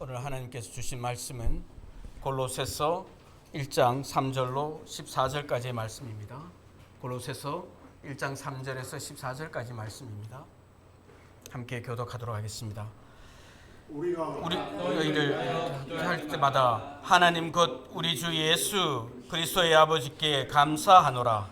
오늘 하나님께서 주신 말씀은 골로새서 1장 3절로 14절까지의 말씀입니다. 골로새서 1장 3절에서 14절까지 말씀입니다. 함께 교독하도록 하겠습니다. 우리 너희를 할 때마다 하나님 곧 우리 주 예수 그리스도의 아버지께 감사하노라.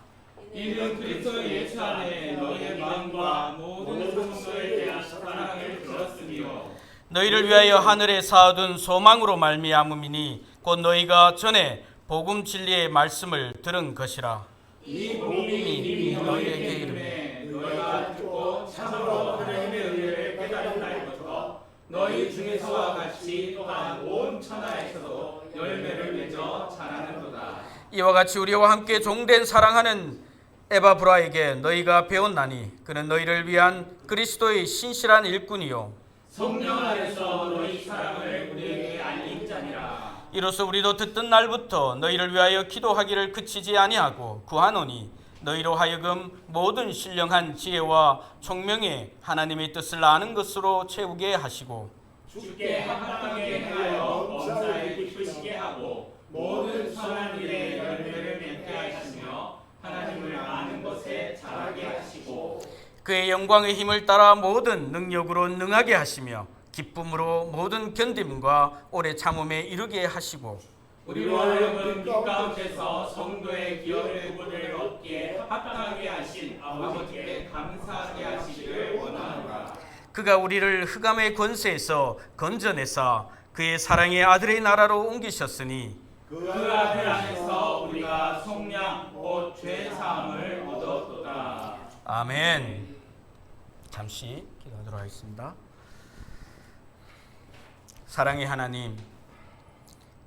이는 그리스도 예수 안에 너희의 마음과 모든 성도에 대한 사랑을 들었으며 너희를 위하여 하늘에 쌓아둔 소망으로 말미암음이니 곧 너희가 전에 복음 진리의 말씀을 들은 것이라. 이 복음이 너희에게 이르매 너희가 듣고 참으로 하나님의 은혜를 깨달은 날부터 너희 중에서와 같이 또한 온 천하에서도 열매를 맺어 자라는도다. 이와 같이 우리와 함께 종된 사랑하는 에바브라에게 너희가 배웠나니 그는 너희를 위한 그리스도의 신실한 일꾼이요 성령 안에서 너희 사랑을 우리에게 알린 자니라. 이로써 우리도 듣던 날부터 너희를 위하여 기도하기를 그치지 아니하고 구하노니 너희로 하여금 모든 신령한 지혜와 총명에 하나님의 뜻을 아는 것으로 채우게 하시고 주께 합당하게 행하여 범사에 기쁘시게 하고 모든 선한 일에 열매를 맺게 하시며 하나님을 아는 것에 자라게 하시고 그의 영광의 힘을 따라 모든 능력으로 능하게 하시며 기쁨으로 모든 견딤과 오래 참음에 이르게 하시고 우리로 하여금 빛 가운데서 성도의 기업의 부분을 얻기에 합당하게 하신 아버지께 감사하게 하시기를 원하노라. 그가 우리를 흑암의 권세에서 건져내사 그의 사랑의 아들의 나라로 옮기셨으니 그 아들 안에서 우리가 속량 곧 죄 사함을 얻었도다. 아멘. 잠시 기도하도록 하겠습니다. 사랑의 하나님,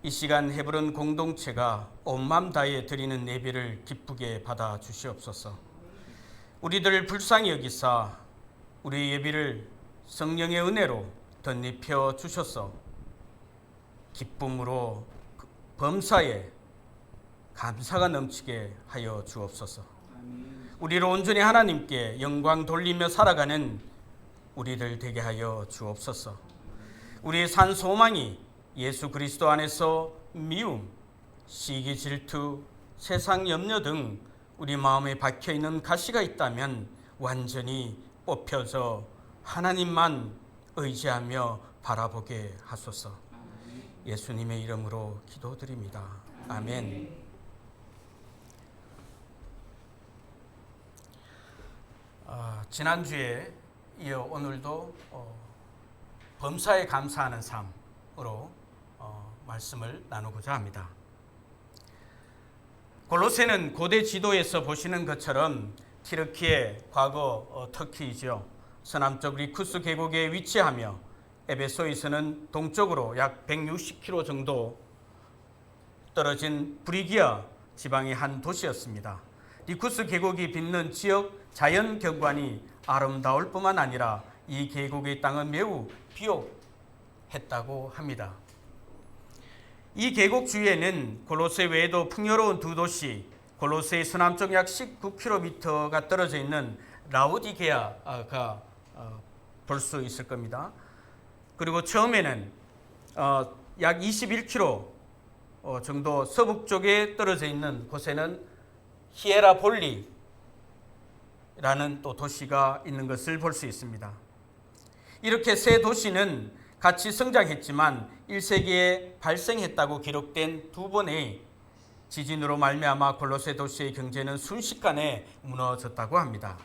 이 시간 헤브론 공동체가 온 맘 다해 드리는 예배를 기쁘게 받아 주시옵소서. 우리들을 불쌍히 여기사 우리 예배를 성령의 은혜로 덧입혀 주셔서 기쁨으로 범사에 감사가 넘치게 하여 주옵소서. 우리를 온전히 하나님께 영광 돌리며 살아가는 우리들 되게 하여 주옵소서. 우리의 산 소망이 예수 그리스도 안에서 미움, 시기, 질투, 세상 염려 등 우리 마음에 박혀있는 가시가 있다면 완전히 뽑혀져 하나님만 의지하며 바라보게 하소서. 예수님의 이름으로 기도드립니다. 아멘. 지난주에 이어 오늘도 범사에 감사하는 삶으로 말씀을 나누고자 합니다. 골로새는 고대 지도에서 보시는 것처럼 튀르키예, 과거 터키이죠. 서남쪽 리쿠스 계곡에 위치하며 에베소에서는 동쪽으로 약 160km 정도 떨어진 브리기아 지방의 한 도시였습니다. 리쿠스 계곡이 빚는 지역 자연 경관이 아름다울 뿐만 아니라 이 계곡의 땅은 매우 비옥했다고 합니다. 이 계곡 주위에는 골로새 외에도 풍요로운 두 도시, 골로새의 서남쪽 약 19km가 떨어져 있는 라우디게아가 볼 수 있을 겁니다. 그리고 처음에는 약 21km 정도 서북쪽에 떨어져 있는 곳에는 히에라폴리라는 또 도시가 있는 것을 볼 수 있습니다. 이렇게 세 도시는 같이 성장했지만 1세기에 발생했다고 기록된 두 번의 지진으로 말미암아 골로새 도시의 경제는 순식간에 무너졌다고 합니다.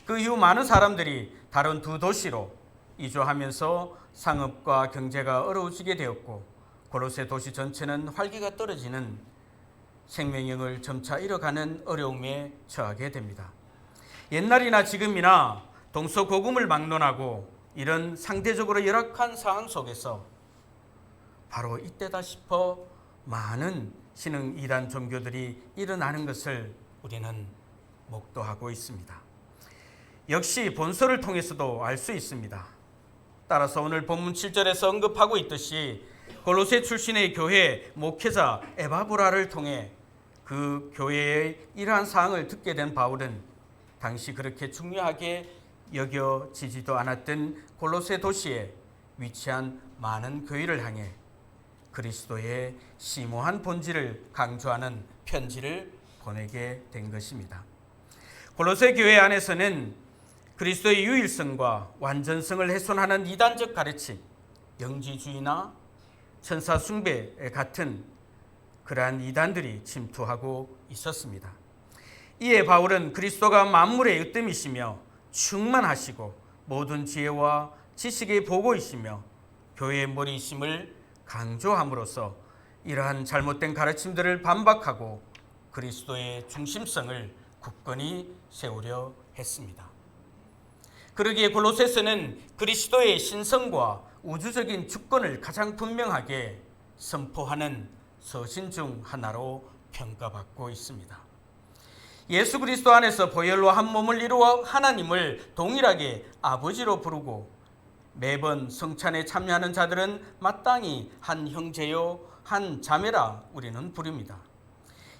그 이후 많은 사람들이 다른 두 도시로 이주하면서 상업과 경제가 어려워지게 되었고 골로새 도시 전체는 활기가 떨어지는 생명력을 점차 잃어가는 어려움에 처하게 됩니다. 옛날이나 지금이나 동서고금을 막론하고 이런 상대적으로 열악한 상황 속에서 바로 이때다 싶어 많은 신흥 이단 종교들이 일어나는 것을 우리는 목도하고 있습니다. 역시 본서를 통해서도 알 수 있습니다. 따라서 오늘 본문 7절에서 언급하고 있듯이 골로새 출신의 교회 목회자 에바브라를 통해 그 교회의 이러한 사항을 듣게 된 바울은 당시 그렇게 중요하게 여겨지지도 않았던 골로새 도시에 위치한 많은 교회를 향해 그리스도의 심오한 본질을 강조하는 편지를 보내게 된 것입니다. 골로새 교회 안에서는 그리스도의 유일성과 완전성을 훼손하는 이단적 가르침, 영지주의나 천사 숭배 같은 그러한 이단들이 침투하고 있었습니다. 이에 바울은 그리스도가 만물의 으뜸이시며 충만하시고 모든 지혜와 지식의 보고이시며 교회의 머리이심을 강조함으로써 이러한 잘못된 가르침들을 반박하고 그리스도의 중심성을 굳건히 세우려 했습니다. 그러기에 골로새서는 그리스도의 신성과 우주적인 주권을 가장 분명하게 선포하는 서신 중 하나로 평가받고 있습니다. 예수 그리스도 안에서 보혈로 한 몸을 이루어 하나님을 동일하게 아버지로 부르고 매번 성찬에 참여하는 자들은 마땅히 한 형제요 한 자매라 우리는 부릅니다.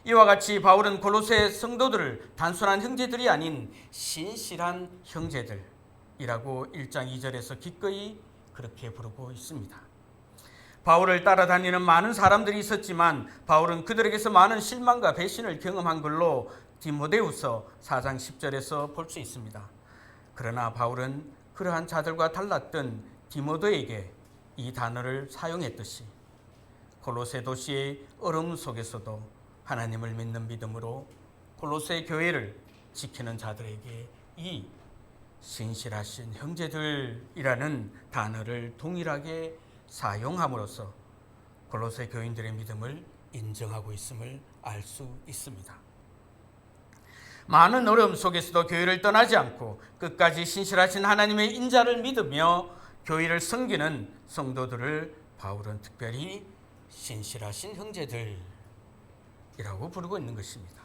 이와 같이 바울은 골로새 성도들을 단순한 형제들이 아닌 신실한 형제들이라고 1장 2절에서 기꺼이 그렇게 부르고 있습니다. 바울을 따라다니는 많은 사람들이 있었지만 바울은 그들에게서 많은 실망과 배신을 경험한 걸로 디모데후서 4장 10절에서 볼 수 있습니다. 그러나 바울은 그러한 자들과 달랐던 디모데에게 이 단어를 사용했듯이 골로새 도시의 어려움 속에서도 하나님을 믿는 믿음으로 골로새 교회를 지키는 자들에게 이 신실하신 형제들이라는 단어를 동일하게 사용함으로써 골로새 교인들의 믿음을 인정하고 있음을 알 수 있습니다. 많은 어려움 속에서도 교회를 떠나지 않고 끝까지 신실하신 하나님의 인자를 믿으며 교회를 섬기는 성도들을 바울은 특별히 신실하신 형제들이라고 부르고 있는 것입니다.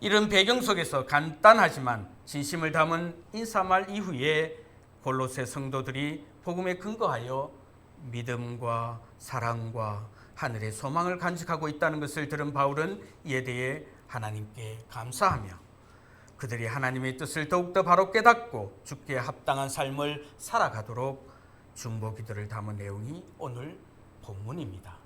이런 배경 속에서 간단하지만 진심을 담은 인사말 이후에 골로새 성도들이 복음에 근거하여 믿음과 사랑과 하늘의 소망을 간직하고 있다는 것을 들은 바울은 이에 대해 하나님께 감사하며 그들이 하나님의 뜻을 더욱더 바로 깨닫고 주께 합당한 삶을 살아가도록 중보기도를 담은 내용이 오늘 본문입니다.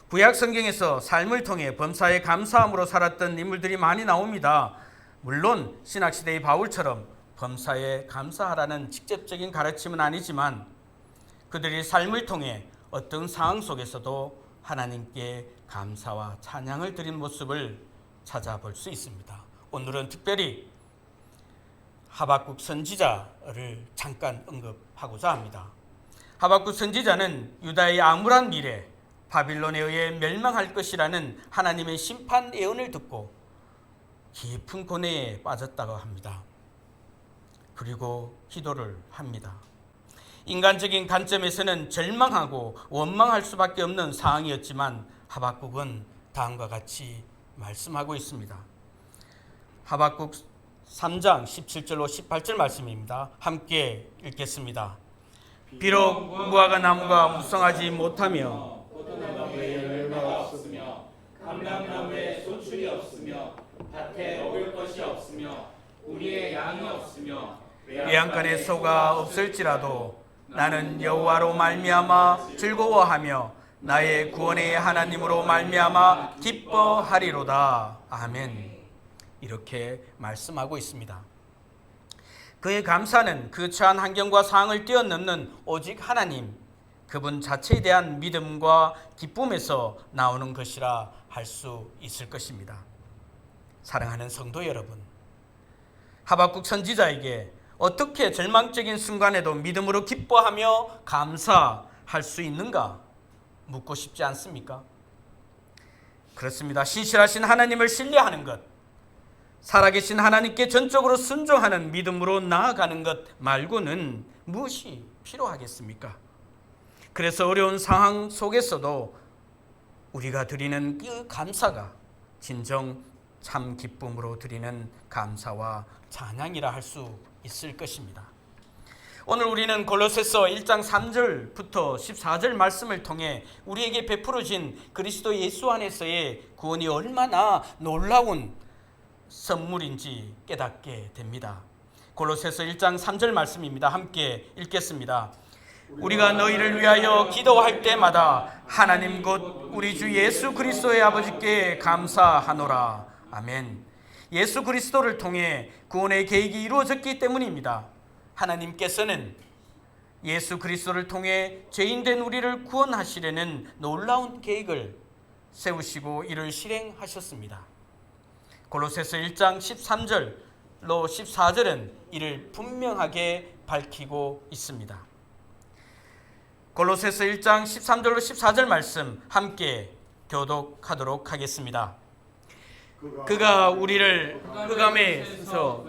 구약 성경에서 삶을 통해 범사에 감사함으로 살았던 인물들이 많이 나옵니다. 물론 신약시대의 바울처럼 범사에 감사하라는 직접적인 가르침은 아니지만 그들이 삶을 통해 어떤 상황 속에서도 하나님께 감사와 찬양을 드린 모습을 찾아볼 수 있습니다. 오늘은 특별히 하박국 선지자를 잠깐 언급하고자 합니다. 하박국 선지자는 유다의 암울한 미래, 바빌론에 의해 멸망할 것이라는 하나님의 심판 예언을 듣고 깊은 고뇌에 빠졌다고 합니다. 그리고 기도를 합니다. 인간적인 관점에서는 절망하고 원망할 수밖에 없는 상황이었지만 하박국은 다음과 같이 말씀하고 있습니다. 하박국 3장 17절로 18절 말씀입니다. 함께 읽겠습니다. 비록 무화과 나무가 무성하지 못하며 포도나무에 열매가 없으며 감람나무에 소출이 없으며 밭에 먹을 것이 없으며 우리의 양이 없으며 외양간에 소가 없을지라도 나는 여호와로 말미암아 즐거워하며 나의 구원의 하나님으로 말미암아 기뻐하리로다. 아멘. 이렇게 말씀하고 있습니다. 그의 감사는 그 처한 환경과 상황을 뛰어넘는 오직 하나님, 그분 자체에 대한 믿음과 기쁨에서 나오는 것이라 할 수 있을 것입니다. 사랑하는 성도 여러분, 하박국 선지자에게 어떻게 절망적인 순간에도 믿음으로 기뻐하며 감사할 수 있는가 묻고 싶지 않습니까? 그렇습니다. 신실하신 하나님을 신뢰하는 것, 살아계신 하나님께 전적으로 순종하는 믿음으로 나아가는 것 말고는 무엇이 필요하겠습니까? 그래서 어려운 상황 속에서도 우리가 드리는 그 감사가 진정 참 기쁨으로 드리는 감사와 찬양이라 할 수 있을 것입니다. 오늘 우리는 골로새서 1장 3절부터 14절 말씀을 통해 우리에게 베풀어진 그리스도 예수 안에서의 구원이 얼마나 놀라운 선물인지 깨닫게 됩니다. 골로새서 1장 3절 말씀입니다. 함께 읽겠습니다. 우리가 너희를 위하여 기도할 때마다 하나님 곧 우리 주 예수 그리스도의 아버지께 감사하노라. 아멘. 예수 그리스도를 통해 구원의 계획이 이루어졌기 때문입니다. 하나님께서는 예수 그리스도를 통해 죄인된 우리를 구원하시려는 놀라운 계획을 세우시고 이를 실행하셨습니다. 골로새서 1장 13절로 14절은 이를 분명하게 밝히고 있습니다. 골로새서 1장 13절로 14절 말씀 함께 교독하도록 하겠습니다. 그가 우리를 흑암에서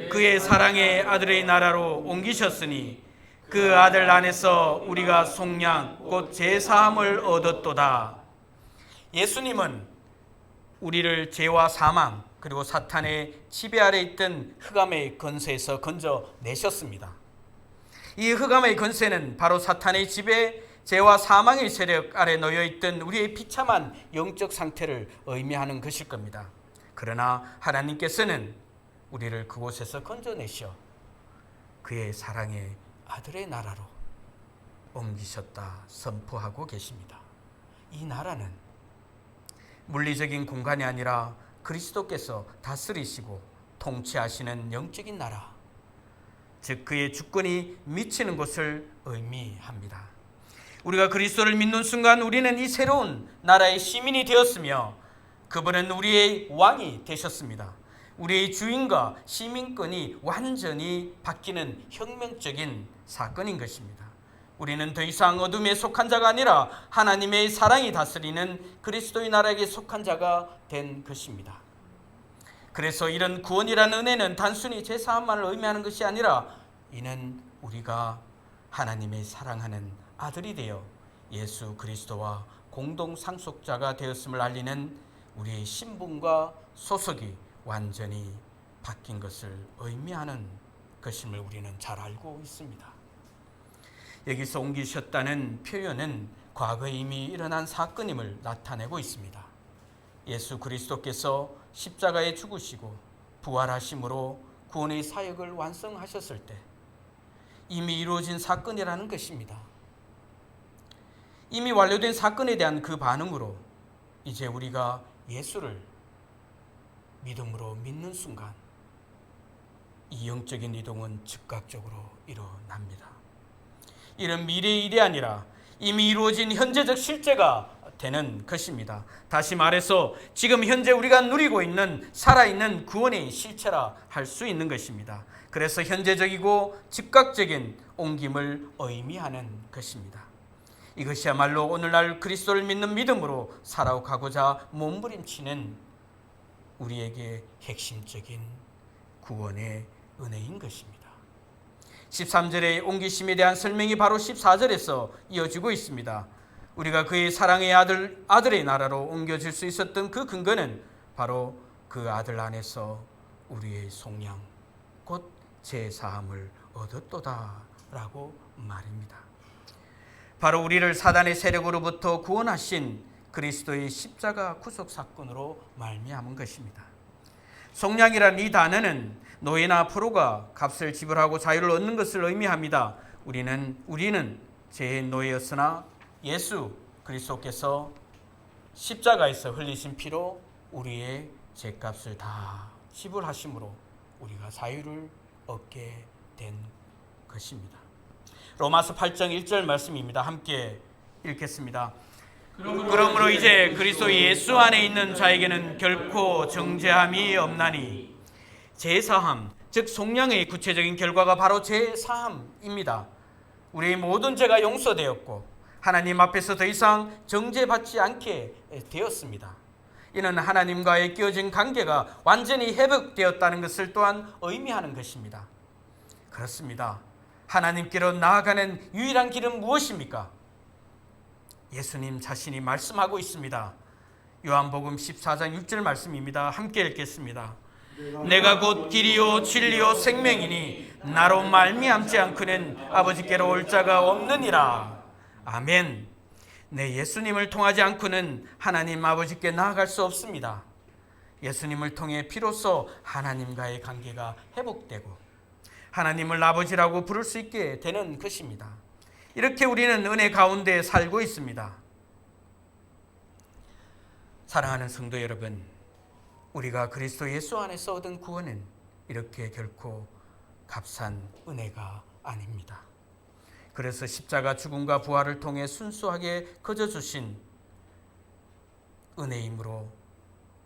그의 사랑의 아들의 나라로 옮기셨으니 그 아들 안에서 우리가 속량 곧 제사함을 얻었도다. 예수님은 우리를 죄와 사망 그리고 사탄의 지배 아래 있던 흑암의 권세에서 건져내셨습니다. 이 흑암의 권세는 바로 사탄의 지배, 죄와 사망의 세력 아래 놓여있던 우리의 비참한 영적 상태를 의미하는 것일 겁니다. 그러나 하나님께서는 우리를 그곳에서 건져내셔 그의 사랑의 아들의 나라로 옮기셨다 선포하고 계십니다. 이 나라는 물리적인 공간이 아니라 그리스도께서 다스리시고 통치하시는 영적인 나라, 즉 그의 주권이 미치는 곳을 의미합니다. 우리가 그리스도를 믿는 순간 우리는 이 새로운 나라의 시민이 되었으며 그분은 우리의 왕이 되셨습니다. 우리의 주인과 시민권이 완전히 바뀌는 혁명적인 사건인 것입니다. 우리는 더 이상 어둠에 속한 자가 아니라 하나님의 사랑이 다스리는 그리스도의 나라에게 속한 자가 된 것입니다. 그래서 이런 구원이라는 은혜는 단순히 제사함만을 의미하는 것이 아니라 이는 우리가 하나님의 사랑하는 아들이 되어 예수 그리스도와 공동 상속자가 되었음을 알리는 우리의 신분과 소속이 완전히 바뀐 것을 의미하는 것임을 우리는 잘 알고 있습니다. 여기서 옮기셨다는 표현은 과거에 이미 일어난 사건임을 나타내고 있습니다. 예수 그리스도께서 십자가에 죽으시고 부활하심으로 구원의 사역을 완성하셨을 때 이미 이루어진 사건이라는 것입니다. 이미 완료된 사건에 대한 그 반응으로 이제 우리가 예수를 믿음으로 믿는 순간 이 영적인 이동은 즉각적으로 일어납니다. 이런 미래의 일이 아니라 이미 이루어진 현재적 실제가 되는 것입니다. 다시 말해서 지금 현재 우리가 누리고 있는 살아있는 구원의 실체라 할 수 있는 것입니다. 그래서 현재적이고 즉각적인 옮김을 의미하는 것입니다. 이것이야말로 오늘날 그리스도를 믿는 믿음으로 살아가고자 몸부림치는 우리에게 핵심적인 구원의 은혜인 것입니다. 13절의 옮기심에 대한 설명이 바로 14절에서 이어지고 있습니다. 우리가 그의 사랑의 아들의 나라로 옮겨질 수 있었던 그 근거는 바로 그 아들 안에서 우리의 속량 곧 제사함을 얻었도다 라고 말입니다. 바로 우리를 사단의 세력으로부터 구원하신 그리스도의 십자가 구속 사건으로 말미암은 것입니다. 속량이라는 이 단어는 노예나 포로가 값을 지불하고 자유를 얻는 것을 의미합니다. 우리는 죄의 노예였으나 예수 그리스도께서 십자가에서 흘리신 피로 우리의 죄값을 다 지불하심으로 우리가 자유를 얻게 된 것입니다. 로마서 8장 1절 말씀입니다. 함께 읽겠습니다. 그러므로 이제 그리스도 예수 안에 있는 자에게는 결코 정죄함이 없나니 제사함, 즉 속량의 구체적인 결과가 바로 제사함입니다. 우리의 모든 죄가 용서되었고 하나님 앞에서 더 이상 정죄받지 않게 되었습니다. 이는 하나님과의 끼어진 관계가 완전히 회복되었다는 것을 또한 의미하는 것입니다. 그렇습니다. 하나님께로 나아가는 유일한 길은 무엇입니까? 예수님 자신이 말씀하고 있습니다. 요한복음 14장 6절 말씀입니다. 함께 읽겠습니다. 내가 곧 길이요 진리요 생명이니 나로 말미암지 않고는 아버지께로 올 자가 없느니라. 아멘. 네, 예수님을 통하지 않고는 하나님 아버지께 나아갈 수 없습니다. 예수님을 통해 비로소 하나님과의 관계가 회복되고 하나님을 아버지라고 부를 수 있게 되는 것입니다. 이렇게 우리는 은혜 가운데 살고 있습니다. 사랑하는 성도 여러분, 우리가 그리스도 예수 안에서 얻은 구원은 이렇게 결코 값싼 은혜가 아닙니다. 그래서 십자가 죽음과 부활을 통해 순수하게 거저주신 은혜이므로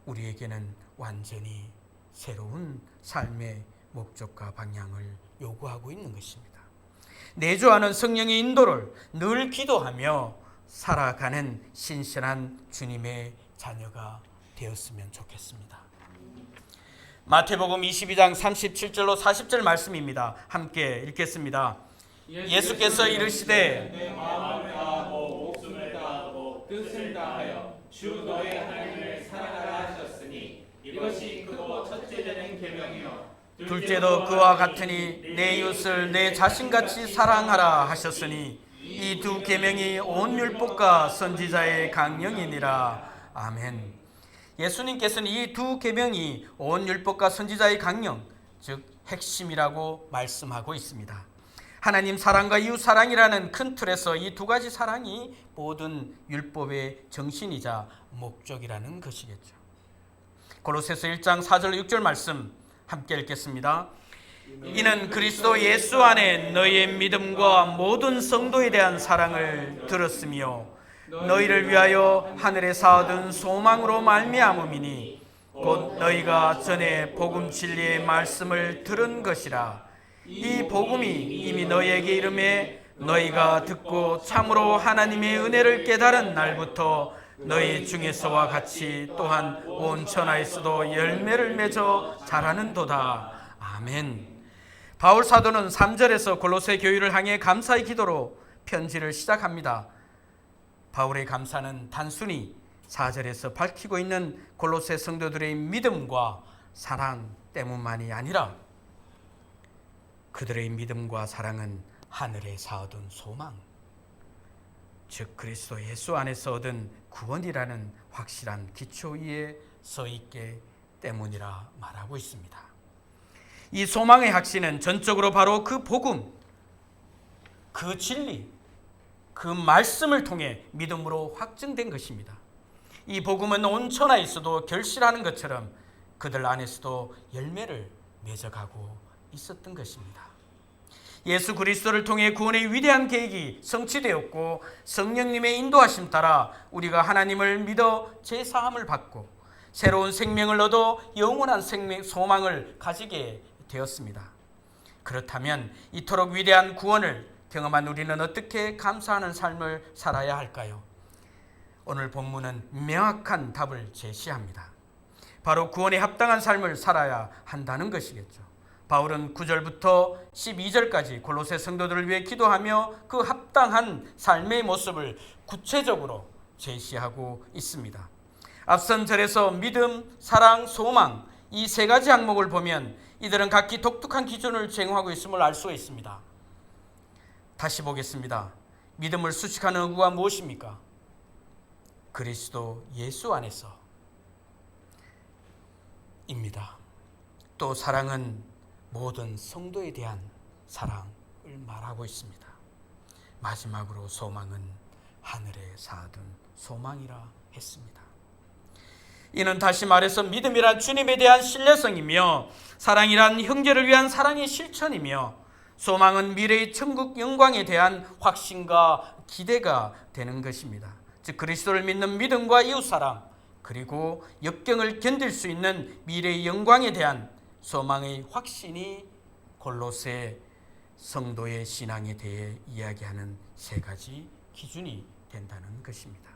우리에게는 완전히 새로운 삶의 목적과 방향을 요구하고 있는 것입니다. 내주하는 성령의 인도를 늘 기도하며 살아가는 신실한 주님의 자녀가 되었으면 좋겠습니다. 마태복음 22장 37절로 40절 말씀입니다. 함께 읽겠습니다. 예수께서 이르시되 내 마음을 다하고 목숨을 다하고 뜻을 다하여 주 너의 하나님을 사랑하라 하셨으니 이것이 크고 첫째 되는 계명이요 둘째도 그와 같으니 내 이웃을 내 자신같이 사랑하라 하셨으니 이 두 계명이 온 율법과 선지자의 강령이니라. 아멘. 예수님께서는 이 두 계명이 온 율법과 선지자의 강령, 즉 핵심이라고 말씀하고 있습니다. 하나님 사랑과 이웃 사랑이라는 큰 틀에서 이 두 가지 사랑이 모든 율법의 정신이자 목적이라는 것이겠죠. 골로새서 1장 4절 6절 말씀 함께 읽겠습니다. 이는 그리스도 예수 안에 너희의 믿음과 모든 성도에 대한 사랑을 들었으며 너희를 위하여 하늘에서 얻은 소망으로 말미암음이니 곧 너희가 전에 복음 진리의 말씀을 들은 것이라. 이 복음이 이미 너희에게 이름에 너희가 듣고 참으로 하나님의 은혜를 깨달은 날부터 너희 중에서와 같이 또한 온 천하에서도 열매를 맺어 자라는도다. 아멘. 바울 사도는 3절에서 골로새 교회를 향해 감사의 기도로 편지를 시작합니다. 바울의 감사는 단순히 4절에서 밝히고 있는 골로새 성도들의 믿음과 사랑 때문만이 아니라 그들의 믿음과 사랑은 하늘에서 얻은 소망, 즉 그리스도 예수 안에서 얻은 구원이라는 확실한 기초 위에 서 있기 때문이라 말하고 있습니다. 이 소망의 확신은 전적으로 바로 그 복음, 그 진리, 그 말씀을 통해 믿음으로 확증된 것입니다. 이 복음은 온 천하에 있어도 결실하는 것처럼 그들 안에서도 열매를 맺어가고 있었던 것입니다. 예수 그리스도를 통해 구원의 위대한 계획이 성취되었고 성령님의 인도하심 따라 우리가 하나님을 믿어 제사함을 받고 새로운 생명을 얻어 영원한 생명 소망을 가지게 되었습니다. 그렇다면 이토록 위대한 구원을 경험한 우리는 어떻게 감사하는 삶을 살아야 할까요? 오늘 본문은 명확한 답을 제시합니다. 바로 구원에 합당한 삶을 살아야 한다는 것이겠죠. 바울은 9절부터 12절까지 골로새 성도들을 위해 기도하며 그 합당한 삶의 모습을 구체적으로 제시하고 있습니다. 앞선 절에서 믿음, 사랑, 소망 이 세 가지 항목을 보면 이들은 각기 독특한 기준을 제공하고 있음을 알 수가 있습니다. 다시 보겠습니다. 믿음을 수식하는 의구가 무엇입니까? 그리스도 예수 안에서 입니다. 또 사랑은 모든 성도에 대한 사랑을 말하고 있습니다. 마지막으로 소망은 하늘에 쌓아둔 소망이라 했습니다. 이는 다시 말해서 믿음이란 주님에 대한 신뢰성이며 사랑이란 형제를 위한 사랑의 실천이며 소망은 미래의 천국 영광에 대한 확신과 기대가 되는 것입니다. 즉 그리스도를 믿는 믿음과 이웃사랑 그리고 역경을 견딜 수 있는 미래의 영광에 대한 소망의 확신이 골로새 성도의 신앙에 대해 이야기하는 세 가지 기준이 된다는 것입니다.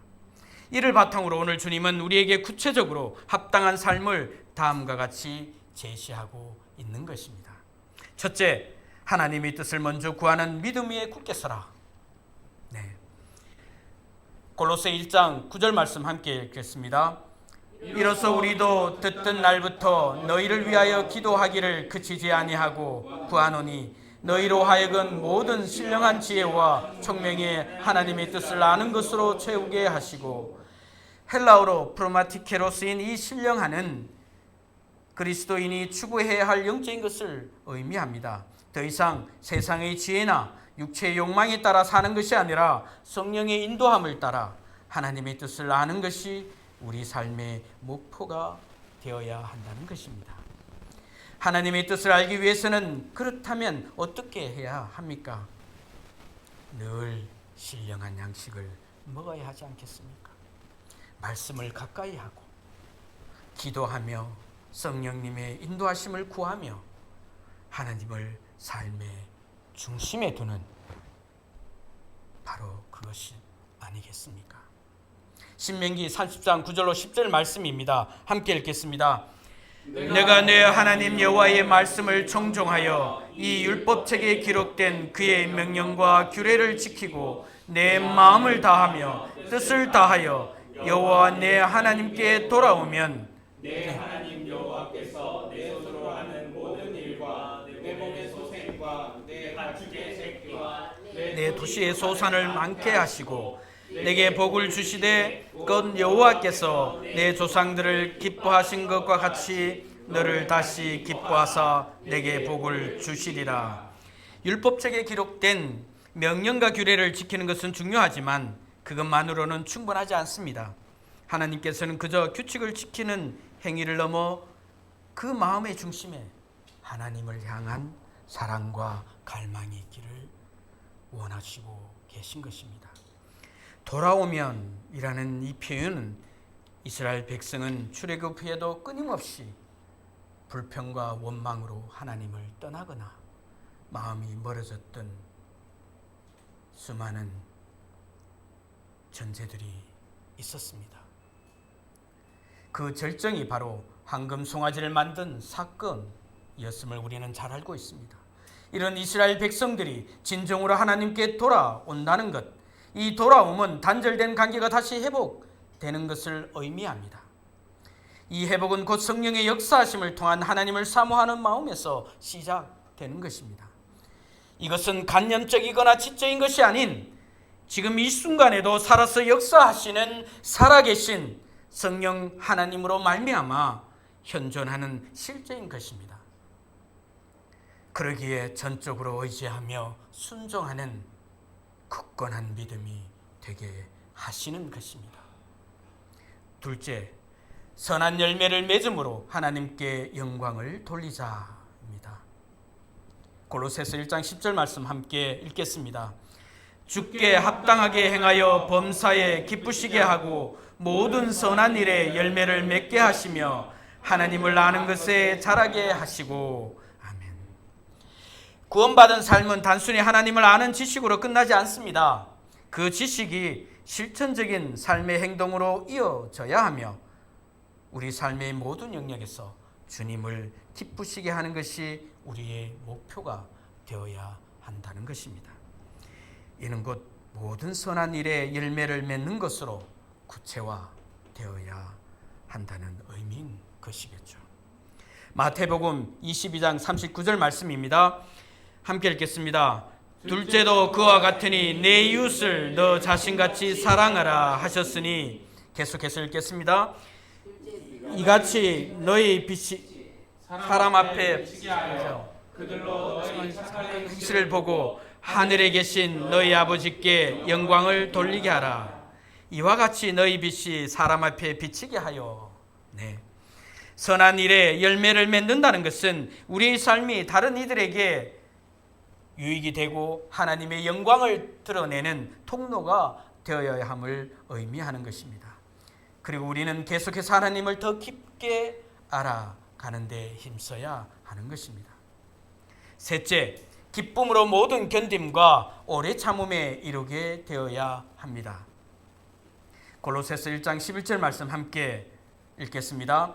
이를 바탕으로 오늘 주님은 우리에게 구체적으로 합당한 삶을 다음과 같이 제시하고 있는 것입니다. 첫째, 하나님의 뜻을 먼저 구하는 믿음 위에 굳게 서라. 골로새 1장 9절 말씀 함께 읽겠습니다. 이로써 우리도 듣던 날부터 너희를 위하여 기도하기를 그치지 아니하고 구하노니 너희로 하여금 모든 신령한 지혜와 총명의 하나님의 뜻을 아는 것으로 채우게 하시고, 헬라어로 프로마티케로 쓰인 이 신령한은 그리스도인이 추구해야 할 영적인 것을 의미합니다. 더 이상 세상의 지혜나 육체의 욕망에 따라 사는 것이 아니라 성령의 인도함을 따라 하나님의 뜻을 아는 것이 우리 삶의 목표가 되어야 한다는 것입니다. 하나님의 뜻을 알기 위해서는 그렇다면 어떻게 해야 합니까? 늘 신령한 양식을 먹어야 하지 않겠습니까? 말씀을 가까이 하고 기도하며 성령님의 인도하심을 구하며 하나님을 삶의 중심에 두는 바로 그것이 아니겠습니까? 신명기 30장 9절로 10절 말씀입니다. 함께 읽겠습니다. 내가 내 하나님 여호와의 말씀을 청종하여 이 율법책에 기록된 그의 명령과 규례를 지키고 내 마음을 다하며 뜻을 다하여 여호와 내 하나님께 돌아오면 내 하나님 여호와께서 내 손으로 하는 모든 일과 내 몸의 소생과 내 가축의 새끼와 내 도시의 소산을 많게 하시고 내게 복을 주시되 곧 여호와께서 내 조상들을 기뻐하신 것과 같이 너를 다시 기뻐하사 내게 복을 주시리라. 율법책에 기록된 명령과 규례를 지키는 것은 중요하지만 그것만으로는 충분하지 않습니다. 하나님께서는 그저 규칙을 지키는 행위를 넘어 그 마음의 중심에 하나님을 향한 사랑과 갈망이 있기를 원하시고 계신 것입니다. 돌아오면이라는 이 표현은 이스라엘 백성은 출애굽 후에도 끊임없이 불평과 원망으로 하나님을 떠나거나 마음이 멀어졌던 수많은 전제들이 있었습니다. 그 절정이 바로 황금 송아지를 만든 사건이었음을 우리는 잘 알고 있습니다. 이런 이스라엘 백성들이 진정으로 하나님께 돌아온다는 것, 이 돌아옴은 단절된 관계가 다시 회복되는 것을 의미합니다. 이 회복은 곧 성령의 역사하심을 통한 하나님을 사모하는 마음에서 시작되는 것입니다. 이것은 간념적이거나 지적인 것이 아닌 지금 이 순간에도 살아서 역사하시는 살아계신 성령 하나님으로 말미암아 현존하는 실제인 것입니다. 그러기에 전적으로 의지하며 순종하는 굳건한 믿음이 되게 하시는 것입니다. 둘째, 선한 열매를 맺음으로 하나님께 영광을 돌리자입니다. 골로새서 1장 10절 말씀 함께 읽겠습니다. 주께 합당하게 행하여 범사에 기쁘시게 하고 모든 선한 일에 열매를 맺게 하시며 하나님을 아는 것에 자라게 하시고. 아멘. 구원받은 삶은 단순히 하나님을 아는 지식으로 끝나지 않습니다. 그 지식이 실천적인 삶의 행동으로 이어져야 하며 우리 삶의 모든 영역에서 주님을 기쁘시게 하는 것이 우리의 목표가 되어야 한다는 것입니다. 이는 곧 모든 선한 일에 열매를 맺는 것으로 구체화되어야 한다는 의미인 것이겠죠. 마태복음 22장 39절 말씀입니다. 함께 읽겠습니다. 둘째도 그와 같으니 내 이웃을 너 자신같이 사랑하라 하셨으니, 계속해서 읽겠습니다. 이같이 너희 빛이 사람 앞에 그들로 너희 착한 행실을 보고 하늘에 계신 너희 아버지께 영광을 돌리게 하라. 이와 같이 너희 빛이 사람 앞에 비치게 하여. 네. 선한 일에 열매를 맺는다는 것은 우리의 삶이 다른 이들에게 유익이 되고 하나님의 영광을 드러내는 통로가 되어야 함을 의미하는 것입니다. 그리고 우리는 계속해서 하나님을 더 깊게 알아가는 데 힘써야 하는 것입니다. 셋째, 기쁨으로 모든 견딤과 오래 참음에 이르게 되어야 합니다. 골로새서 1장 11절 말씀 함께 읽겠습니다.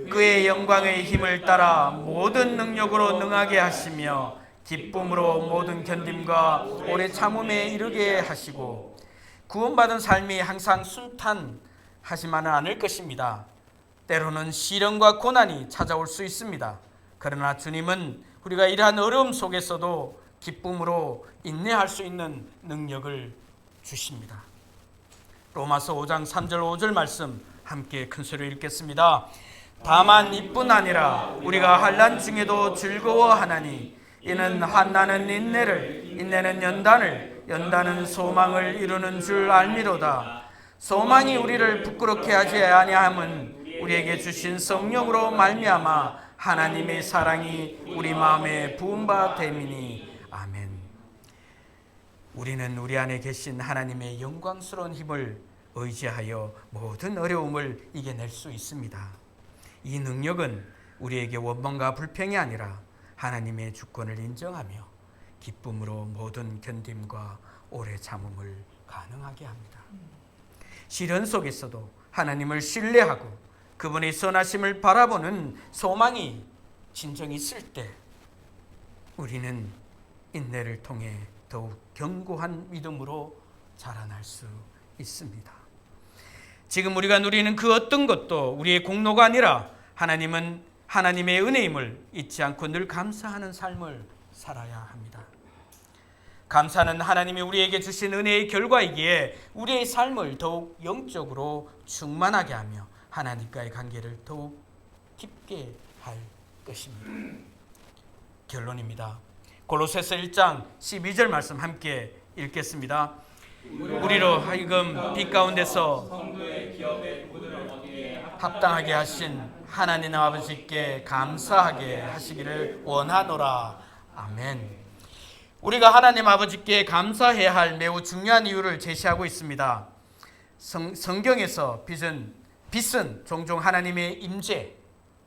그의 영광의 힘을 따라 모든 능력으로 능하게 하시며 기쁨으로 모든 견딤과 오래 참음에 이르게 하시고. 구원받은 삶이 항상 순탄하지만은 않을 것입니다. 때로는 시련과 고난이 찾아올 수 있습니다. 그러나 주님은 우리가 이러한 어려움 속에서도 기쁨으로 인내할 수 있는 능력을 주십니다. 로마서 5장 3절 5절 말씀 함께 큰 소리로 읽겠습니다. 다만 이뿐 아니라 우리가 환난 중에도 즐거워하나니 이는 한나는 인내를, 인내는 연단을, 연단은 소망을 이루는 줄 알미로다. 소망이 우리를 부끄럽게 하지 아니함은 우리에게 주신 성령으로 말미암아 하나님의 사랑이 우리 마음에 부은 바 됨이니. 아멘. 우리는 우리 안에 계신 하나님의 영광스러운 힘을 의지하여 모든 어려움을 이겨낼 수 있습니다. 이 능력은 우리에게 원망과 불평이 아니라 하나님의 주권을 인정하며 기쁨으로 모든 견딤과 오래 참음을 가능하게 합니다. 시련 속에서도 하나님을 신뢰하고 그분의 선하심을 바라보는 소망이 진정 있을 때 우리는 인내를 통해 더욱 견고한 믿음으로 자라날 수 있습니다. 지금 우리가 누리는 그 어떤 것도 우리의 공로가 아니라 하나님은 하나님의 은혜임을 잊지 않고 늘 감사하는 삶을 살아야 합니다. 감사는 하나님이 우리에게 주신 은혜의 결과이기에 우리의 삶을 더욱 영적으로 충만하게 하며 하나님과의 관계를 더욱 깊게 할 것입니다. 결론입니다. 골로새서 1장 12절 말씀 함께 읽겠습니다. 우리로 하여금 빛 가운데서 성도의 기업의 부분을 얻기에 합당하게 하신 하나님 아버지께 감사하게 하시기를 원하노라. 아멘. 우리가 하나님 아버지께 감사해야 할 매우 중요한 이유를 제시하고 있습니다. 성경에서 빛은 종종 하나님의 임재,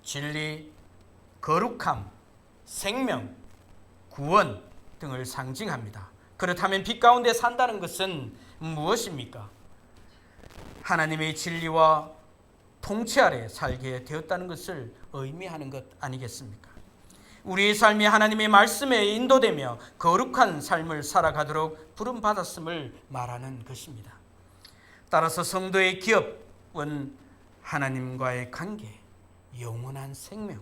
진리, 거룩함, 생명, 구원 등을 상징합니다. 그렇다면 빛 가운데 산다는 것은 무엇입니까? 하나님의 진리와 통치 아래 살게 되었다는 것을 의미하는 것 아니겠습니까? 우리의 삶이 하나님의 말씀에 인도되며 거룩한 삶을 살아가도록 부름받았음을 말하는 것입니다. 따라서 성도의 기업은 하나님과의 관계, 영원한 생명,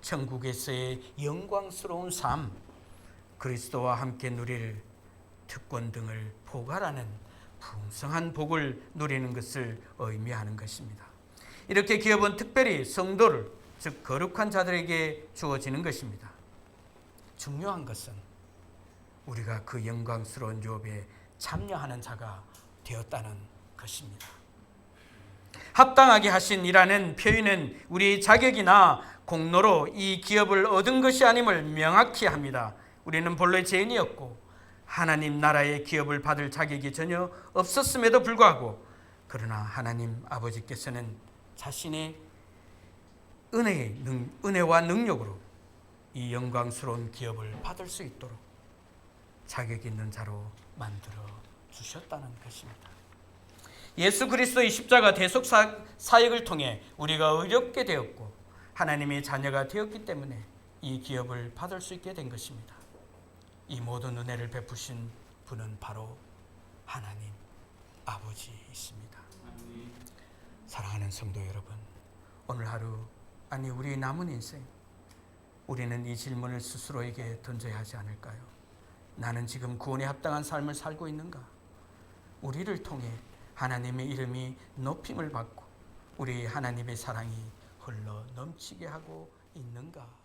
천국에서의 영광스러운 삶, 그리스도와 함께 누릴 특권 등을 포괄하는 풍성한 복을 누리는 것을 의미하는 것입니다. 이렇게 기업은 특별히 성도를, 즉 거룩한 자들에게 주어지는 것입니다. 중요한 것은 우리가 그 영광스러운 유업에 참여하는 자가 되었다는 것입니다. 합당하게 하신이라는 표현은 우리의 자격이나 공로로 이 기업을 얻은 것이 아님을 명확히 합니다. 우리는 본래 죄인이었고 하나님 나라의 기업을 받을 자격이 전혀 없었음에도 불구하고 그러나 하나님 아버지께서는 자신의 은혜와 능력으로 이 영광스러운 기업을 받을 수 있도록 자격 있는 자로 만들어 주셨다는 것입니다. 예수 그리스도의 십자가 대속 사역을 통해 우리가 의롭게 되었고 하나님의 자녀가 되었기 때문에 이 기업을 받을 수 있게 된 것입니다. 이 모든 은혜를 베푸신 분은 바로 하나님 아버지이십니다. 사랑하는 성도 여러분, 오늘 하루 아니 우리 남은 인생 우리는 이 질문을 스스로에게 던져야 하지 않을까요? 나는 지금 구원에 합당한 삶을 살고 있는가? 우리를 통해 하나님의 이름이 높임을 받고 우리 하나님의 사랑이 흘러 넘치게 하고 있는가?